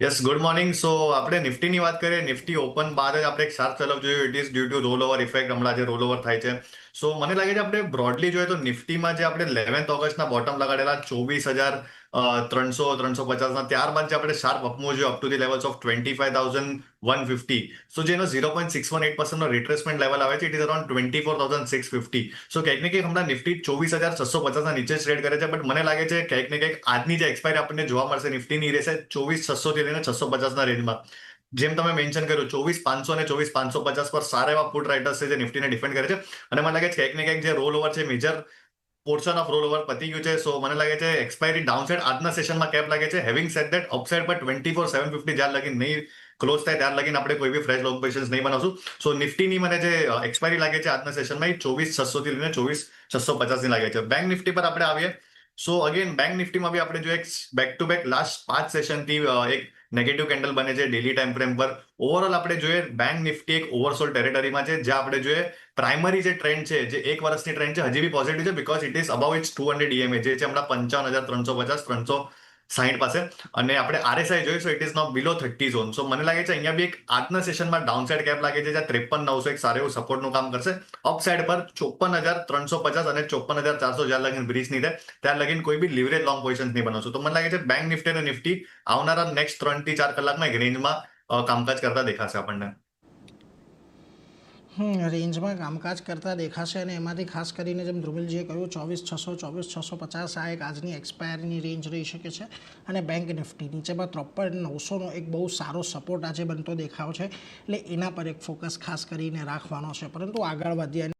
Yes good morning. સો આપણે નિફ્ટીની વાત કરીએ. નિફ્ટી ઓપન બાદ જ આપણે એક શાર્પ સેલ ઓફ જોયું. It is due to roll over effect. હમણાં જે રોલ ઓવર થાય છે, સો મને લાગે છે આપણે બ્રોડલી જોઈએ તો નિફ્ટીમાં જે આપણે 11th ઓગસ્ટના બોટમ લગાડેલા 24,300-350ના, ત્યારબાદ જે આપણે શાર્પ અપમૂવ જોયું up to the levels of 25,150. સો જેનો 0.618% રિટ્રેસમેન્ટ લેવલ આવે છે, ઇટ ઇઝ અરાઉન્ડ 24,650. સો કંઈક ને કંઈક હમણાં નિફ્ટી 24,650ના નીચે ટ્રેડ કરે છે. બટ મને લાગે છે કંઈક ને કંઈક આજની જે એક્સપાયરી આપણને જોવા મળશે નિફ્ટીની રહેશે 24,600 થી લઈને 650ના રેન્જમાં. જેમ તમે મેન્શન કર્યું, 24,500 અને 24,550 પર સારા એવા પુટ રાઇટર્સ છે જે નિફ્ટીને ડિફેન્ડ કરે છે. અને મને લાગે છે કંઈક ને કંઈક જે રોલ ઓવર છે, major portion of roll over પતી ગયું છે. સો મને લાગે છે એક્સપાયરી ડાઉનસાઇડ આજના સેશનમાં કેપ લાગે છે. હેવિંગ સેડ ધેટ અપસાઇડ પર 24,750 જ્યાં લગી નહીં ક્લોઝ થાય ત્યાર લગીને આપણે કોઈ બી ફ્રેશ લોંગ પોઝિશન્સ નહીં બનાવશું. સો નિફ્ટીની મને જે એક્સપાયરી લાગે છે આજના સેશનમાં એ 24,600 થી લઈને 24,650 ની લાગે છે. બેંક નિફ્ટી પર આપણે આવીએ. સો અગેન બેંક નિફ્ટીમાં બી આપણે જો એક બેક ટુ બેક લાસ્ટ 5 સેશનથી એક નેગેટિવ કેન્ડલ બને છે ડેલી ટાઈમ ફ્રેમ પર. ઓવરઓલ આપણે જોઈએ બેંક નિફ્ટી એક ઓવરસોલ્ડ ટેરેટરીમાં છે, જ્યાં આપણે જોઈએ પ્રાઇમરી જે ટ્રેન્ડ છે, જે એક વર્ષની ટ્રેન્ડ છે, હજી બી પોઝિટિવ છે because it is above its 200 EMA જે છે હમણાં 55,350-360 પાસે. અને આપણે RSI જોઈએ, so it is now below 30 zone. So મને લાગે છે અહીંયા બી એક આજના સેશનમાં ડાઉનસાઇડ કેપ લાગે છે, જ્યાં 53,900 એક સારું એવું સપોર્ટનું કામ કરશે. અપસાઇડ પર 54,350 અને 54,400 જ્યાં લગીને બ્રીચ નહીં થાય ત્યાર લગીને કોઈ બી લિવરેજ લોંગ પોઝિશન નહીં બનાવશું. તો મને લાગે છે બેંક નિફ્ટી અને નિફ્ટી આવનારા નેક્સ્ટ 3 થી 4 કલાકમાં એક રેન્જમાં કામકાજ કરતા દેખાશે આપણને. રેન્જમાં કામકાજ કરતા દેખાશે અને એમાંથી ખાસ કરીને જેમ ધ્રુમિલજીએ કહ્યું 24,600 24,650 આ એક આજની એક્સપાયરીની રેન્જ રહી શકે છે. અને બેંક નિફ્ટી નીચેમાં 53,900નો એક બહુ સારો સપોર્ટ આજે બનતો દેખાવ છે, એટલે એના પર એક ફોકસ ખાસ કરીને રાખવાનો છે. પરંતુ આગળ વધીએ